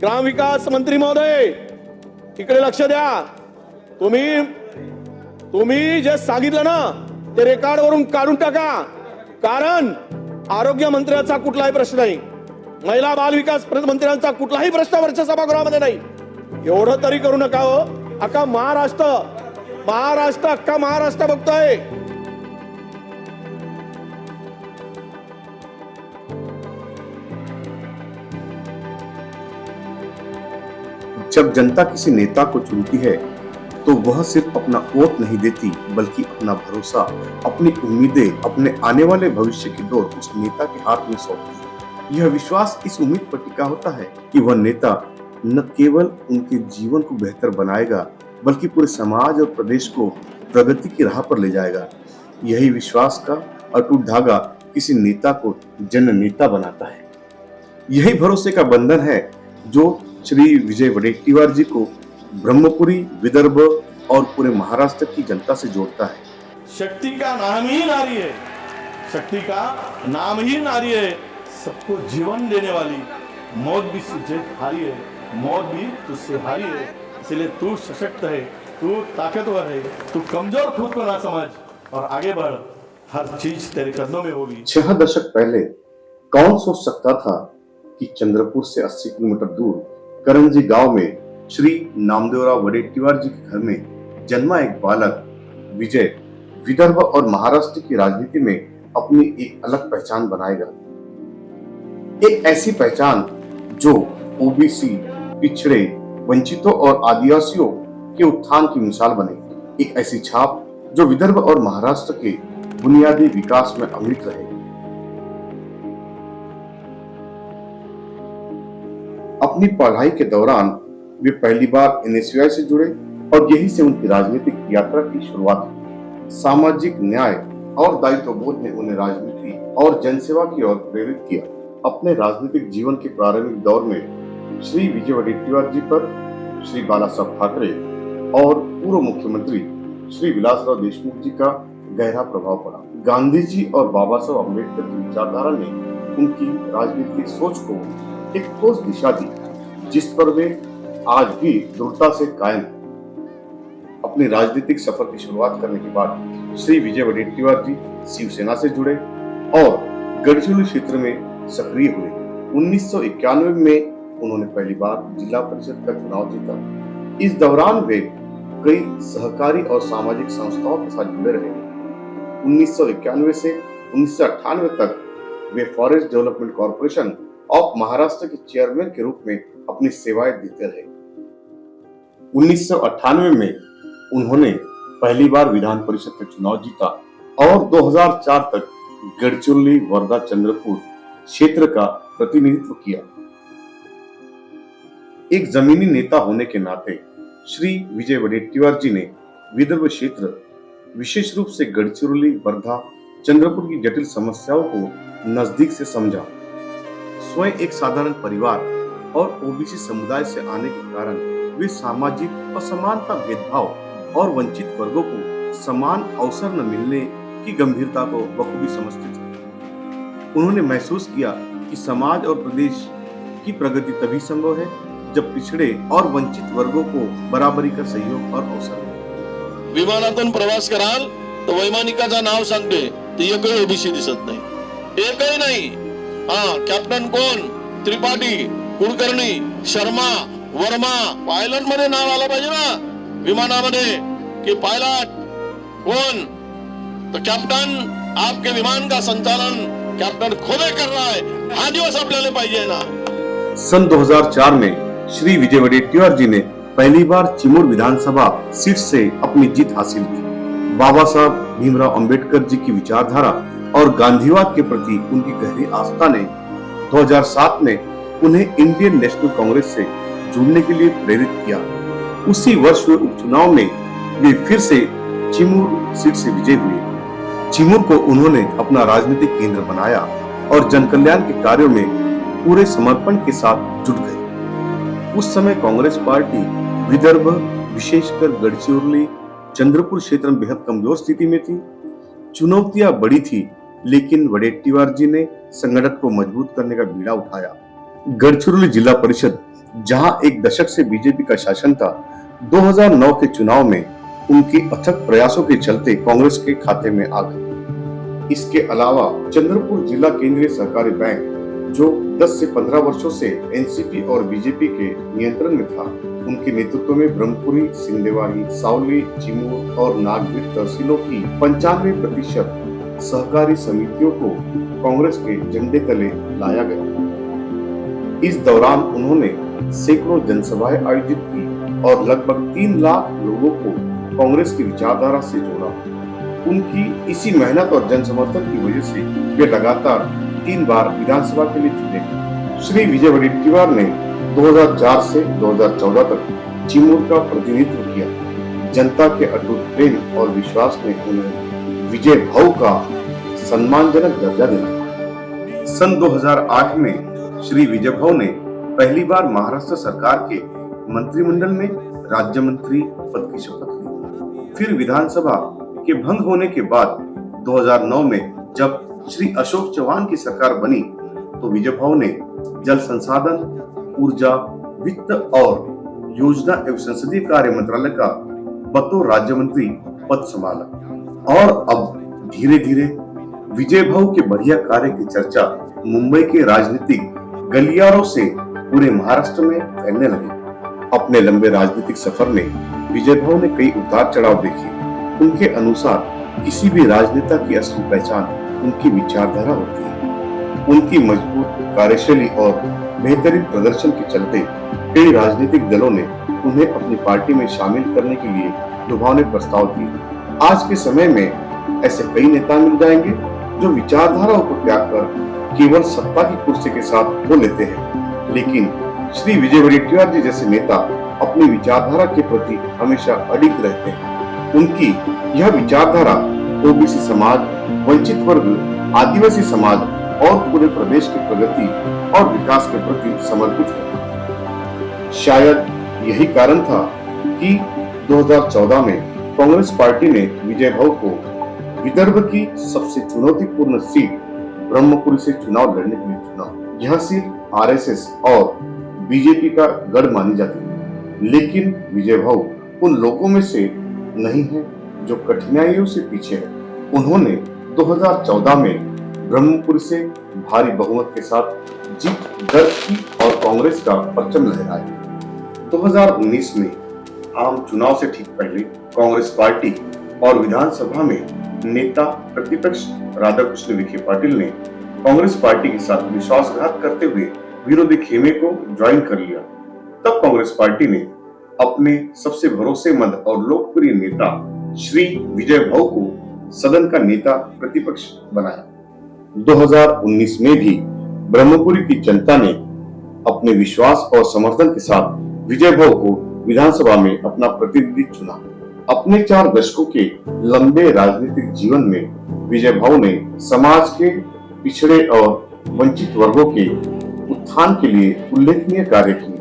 ग्रामविकास मंत्री महोदय, इकडे लक्ष द्या. तुम्ही जे सांगितलं ना ते रेकॉर्ड वरून काढून टाका. कारण आरोग्य मंत्र्याचा कुठलाही प्रश्न नाही, महिला बाल विकास मंत्र्यांचा कुठलाही प्रश्न वरच्या सभागृहामध्ये नाही. एवढं तरी करू नका हो. अख्खा महाराष्ट्र अख्खा महाराष्ट्र बघतोय. जब जनता किसी नेता को चुनती है तो वह सिर्फ अपना वोट नहीं देती बल्कि अपना भरोसा, अपनी उम्मीदें, अपने आने वाले भविष्य की दौड़ उस नेता के हाथ में सौंपती है। यह विश्वास इस उम्मीद पर टिका होता है कि वह नेता न केवल उनके जीवन को बेहतर बनाएगा बल्कि पूरे समाज और प्रदेश को प्रगति की राह पर ले जाएगा। यही विश्वास का अटूट धागा किसी नेता को जननेता बनाता है। यही भरोसे का बंधन है जो श्री विजय वडेट्टीवार जी को ब्रह्मपुरी, विदर्भ और पूरे महाराष्ट्र की जनता से जोड़ता है। शक्ति का नाम ही नारी है, शक्ति का नाम ही नारी है। सबको जीवन देने वाली, मौत भी तुझसे हारी है, मौत भी तुझसे हारी है। इसलिए तू सशक्त है, तू ताकतवर है, तू कमजोर खुद को ना समझ और आगे बढ़। हर चीज तेरे कदमों में होगी। 6 दशक पहले कौन सोच सकता था कि चंद्रपुर से 80 किलोमीटर दूर करंजी गांव में श्री नामदेवराव वडेट्टीवार जी के घर में जन्मा एक बालक विजय विदर्भ और महाराष्ट्र की राजनीति में अपनी एक अलग पहचान बनाएगा। एक ऐसी पहचान जो ओबीसी, पिछड़े, वंचितों और आदिवासियों के उत्थान की मिसाल बनेगी। एक ऐसी छाप जो विदर्भ और महाराष्ट्र के बुनियादी विकास में अमिट रहेगी। अपनी पढ़ाई के दौरान वे पहली बार एनएसयूआई से जुड़े और यही से उनकी राजनीतिक यात्रा की शुरुआत हुई। सामाजिक न्याय और दायित्व बोध ने उन्हें राजनीति और जनसेवा की ओर प्रेरित किया। अपने राजनीतिक जीवन के प्रारंभिक दौर में श्री विजय वडेट्टीवार जी पर श्री बाला साहब ठाकरे और पूर्व मुख्यमंत्री श्री विलासराव देशमुख जी का गहरा प्रभाव पड़ा। गांधी जी और बाबा साहब अम्बेडकर की विचारधारा ने उनकी राजनीतिक सोच को एक ठोस दिशा दी, जिस पर वे आज भी दृढ़ता से कायम हैं। अपनी राजनीतिक सफर की शुरुआत करने के बाद श्री विजय वडेट्टीवार जी शिवसेना से जुड़े और गढ़चिरौली क्षेत्र में सक्रिय हुए। 1991 में उन्होंने पहली बार जिला परिषद का चुनाव जीता। इस दौरान वे कई सहकारी और सामाजिक संस्थाओं के साथ जुड़े रहे। 1991 से 1998 तक वे forest development corporation of Maharashtra के चेयरमैन के रूप में अपनी सेवाएं देते रहे। 1998 में उन्होंने पहली बार विधान परिषद का चुनाव जीता और 2004 तक गढ़चिरौली, वर्धा, चंद्रपुर क्षेत्र का प्रतिनिधित्व किया। एक जमीनी नेता होने के नाते श्री विजय वडेट्टीवार जी ने विदर्भ क्षेत्र, विशेष रूप से गढ़चिरौली, वर्धा, चंद्रपुर की जटिल समस्याओं को नजदीक से समझा। स्वयं एक साधारण परिवार और ओबीसी समुदाय से आने के कारण वे सामाजिक असमानता, भेदभाव और वंचित वर्गों को समान अवसर न मिलने की गंभीरता को बखूबी समझते थे। उन्होंने महसूस किया कि समाज और प्रदेश की प्रगति तभी संभव है जब पिछड़े और वंचित वर्गों को बराबरी का सहयोग और अवसर मिले। विमानातून प्रवास कराल तर वैमानिकाचं नाव सांगते ती एकही ओबीसी दिसत नाही, एकही नाही। कॅप्टन कोण, त्रिपाठी, कुलकर्णी, शर्मा, वर्मा, पायलट मध्ये नाव आलं पाहिजे ना विमानामध्ये कि पायलट कौन, तो कैप्टन आपके विमान का संचालन कैप्टन खुद कर रहा है, हा दिवस आपल्याला पाहिजे ना। सन 2004 में श्री विजय वडेट्टीवार जी ने पहली बार चिमूर विधानसभा सीट से अपनी जीत हासिल की। बाबा साहब भीमराव अंबेडकर जी की विचारधारा और गांधीवाद के प्रति उनकी गहरी आस्था ने 2007 में उन्हें इंडियन नेशनल कांग्रेस से जुड़ने के लिए प्रेरित किया। उसी वर्ष हुए उपचुनाव में वे फिर से चिमूर सीट से विजयी हुए। चिमूर को उन्होंने अपना राजनीतिक केंद्र बनाया और जनकल्याण के कार्यों में पूरे समर्पण के साथ जुट गए। उस समय कांग्रेस पार्टी विदर्भ, विशेषकर गढ़चिरौली, चंद्रपुर क्षेत्र में बेहद कमजोर स्थिति में थी। चुनौतियां बड़ी थी, लेकिन वडेट्टीवार जी ने संगठन को मजबूत करने का बीड़ा उठाया। गढ़चिरौली जिला परिषद जहां एक दशक से बीजेपी का शासन था, 2009 के चुनाव में उनके अथक प्रयासों के चलते कांग्रेस के खाते में आ गई। इसके अलावा चंद्रपुर जिला केंद्रीय सहकारी बैंक, जो 10 से 15 वर्षों से एनसीपी और बीजेपी के नियंत्रण में था, उनके नेतृत्व में ब्रह्मपुरी, सिंदेवाही, सावली, चिमूर और नागवीर तहसीलों की 95% सहकारी समितियों को कांग्रेस के झंडे तले लाया गया। इस दौरान उन्होंने सैकड़ों जनसभाएं आयोजित की और लगभग 3 लाख लोगों को कांग्रेस की विचारधारा से जोड़ा। उनकी इसी मेहनत और जनसमर्थन की वजह से वे लगातार 3 बार विधानसभा के लिए चुने। श्री विजय वडेट्टीवार ने 2004 से 2014 तक चिमूर का प्रतिनिधित्व किया। जनता के अटूट प्रेम और विश्वास ने उन्हें विजय भाऊ का सम्मानजनक दर्जा दिलाया। सन 2008 में श्री विजय भाऊ ने पहली बार महाराष्ट्र सरकार के मंत्रिमंडल में राज्य मंत्री पद की शपथ ली। फिर विधानसभा के भंग होने के बाद 2009 में जब श्री अशोक चौहान की सरकार बनी, तो विजय भाऊ ने जल संसाधन, ऊर्जा, वित्त और योजना एवं संसदीय कार्य मंत्रालय का बतौर राज्य मंत्री पद संभाला। और अब धीरे धीरे विजय भाऊ के बढ़िया कार्य की चर्चा मुंबई के राजनीतिक गलियारों से पूरे महाराष्ट्र में फैलने लगी। अपने लंबे राजनीतिक सफर में विजय भाऊ ने कई उतार चढ़ाव देखे। उनके अनुसार किसी भी राजनेता की असली पहचान उनकी विचारधारा होती है। उनकी मजबूत कार्यशैली और बेहतरीन प्रदर्शन के चलते कई राजनीतिक दलों ने उन्हें अपनी पार्टी में शामिल करने के लिए लुभावने प्रस्ताव दिए। आज के समय में ऐसे कई नेता मिल जाएंगे जो विचारधाराओं को त्याग कर केवल सत्ता की कुर्सी के साथ हो लेते हैं, लेकिन श्री विजय वडेट्टीवार जी जैसे नेता अपनी विचारधारा के प्रति हमेशा अडिग रहते हैं। उनकी यह विचारधारा ओबीसी समाज, वंचित वर्ग, आदिवासी समाज और पूरे प्रदेश की प्रगति और विकास के प्रति समर्पित है। शायद यही कारण था कि 2014 में कांग्रेस पार्टी ने विजय भाऊ को विदर्भ की सबसे चुनौतीपूर्ण सीट ब्रह्मपुरी से चुनाव लड़ने के लिए चुना। यह सीट आरएसएस और बीजेपी का गढ़ मानी जाती है, लेकिन विजय भाऊ उन लोगों में से नहीं है जो कठिनाइयों से पीछे है। उन्होंने 2014 में ब्रह्मपुर से भारी बहुमत के साथ जीत दर्ज की और कांग्रेस का परचम लहराया। 2019 में आम चुनाव से ठीक पहले कांग्रेस पार्टी और विधानसभा में नेता प्रतिपक्ष राधाकृष्ण विखे पाटिल ने कांग्रेस पार्टी के साथ विश्वासघात करते हुए विरोधी खेमे को ज्वाइन कर लिया। तब कांग्रेस पार्टी ने अपने सबसे भरोसेमंद और लोकप्रिय नेता श्री विजय भाऊ को सदन का नेता प्रतिपक्ष बनाया। 2019 में भी ब्रह्मपुरी की जनता ने अपने विश्वास और समर्थन के साथ विजय भाऊ को विधानसभा में अपना प्रतिनिधि चुना। अपने 4 दशकों के लंबे राजनीतिक जीवन में विजय भाऊ ने समाज के पिछड़े और वंचित वर्गों के उत्थान के लिए उल्लेखनीय कार्य किए।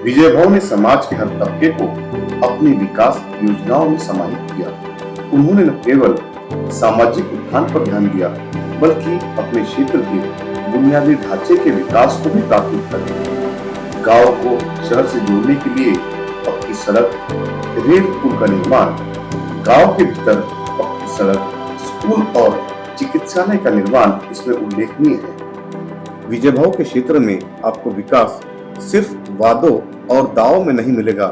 विजय भाऊ ने समाज के हर तबके को अपनी विकास योजनाओं में समाहित किया। उन्होंने न केवल सामाजिक उत्थान पर ध्यान दिया, बल्कि अपने क्षेत्र के बुनियादी ढांचे के विकास को भी प्राथमिकता दी। गांव को शहर से जोड़ने के लिए पक्की सड़क, रेल पुल का निर्माण, गांव के भीतर पक्की सड़क, स्कूल और चिकित्सालय का निर्माण इसमें उल्लेखनीय है। विजय भाऊ के क्षेत्र में आपको विकास सिर्फ वादों और दावों में नहीं मिलेगा,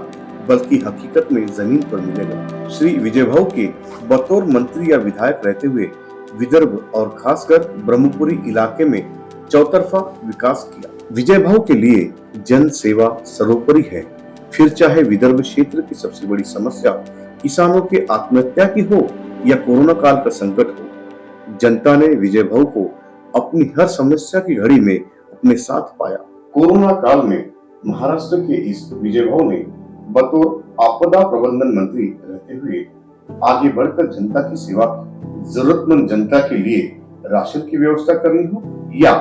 बल्कि हकीकत में जमीन पर मिलेगा। श्री विजय भाऊ के बतौर मंत्री या विधायक रहते हुए विदर्भ और खासकर ब्रह्मपुरी इलाके में चौतरफा विकास किया। विजय भाऊ के लिए जन सेवा सर्वोपरि है। फिर चाहे विदर्भ क्षेत्र की सबसे बड़ी समस्या किसानों के आत्महत्या की हो या कोरोना काल का संकट हो, जनता ने विजय भाऊ को अपनी हर समस्या की घड़ी में अपने साथ पाया। कोरोना काल में महाराष्ट्र के इस विजय भाऊ ने बतौर आपदा प्रबंधन मंत्री रहते हुए आगे बढ़कर जनता की सेवा की। जरूरतमंद जनता के लिए राशन की व्यवस्था करनी हो या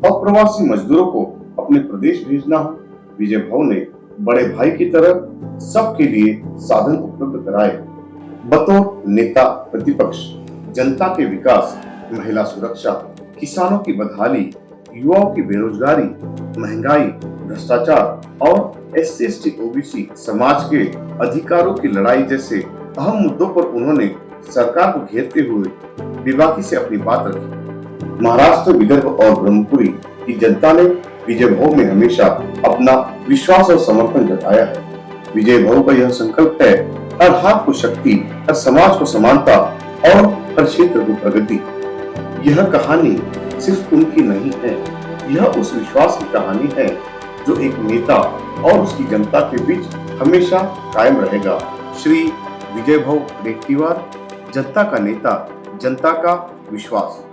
अप्रवासी मजदूरों को अपने प्रदेश भेजना हो, विजय भव ने बड़े भाई की तरह सबके लिए साधन उपलब्ध कराए। बतौर नेता प्रतिपक्ष जनता के विकास, महिला सुरक्षा, किसानों की बदहाली, युवाओं की बेरोजगारी, महंगाई, भ्रष्टाचार और SC/ST OBC समाज के अधिकारों की लड़ाई जैसे अहम मुद्दों पर उन्होंने सरकार को घेरते हुए बेबाकी से अपनी बात रखी। महाराष्ट्र, विदर्भ और ब्रह्मपुरी की जनता ने विजय भव में हमेशा अपना विश्वास और समर्थन जताया है। विजय भव का यह संकल्प है, हर हाथ को शक्ति, हर समाज को समानता और हर क्षेत्र को प्रगति। यह कहानी सिर्फ उनकी नहीं है, यह उस विश्वास की कहानी है जो एक नेता और उसकी जनता के बीच हमेशा कायम रहेगा। श्री विजय भव रेड्डीवार, जनता का नेता, जनता का विश्वास।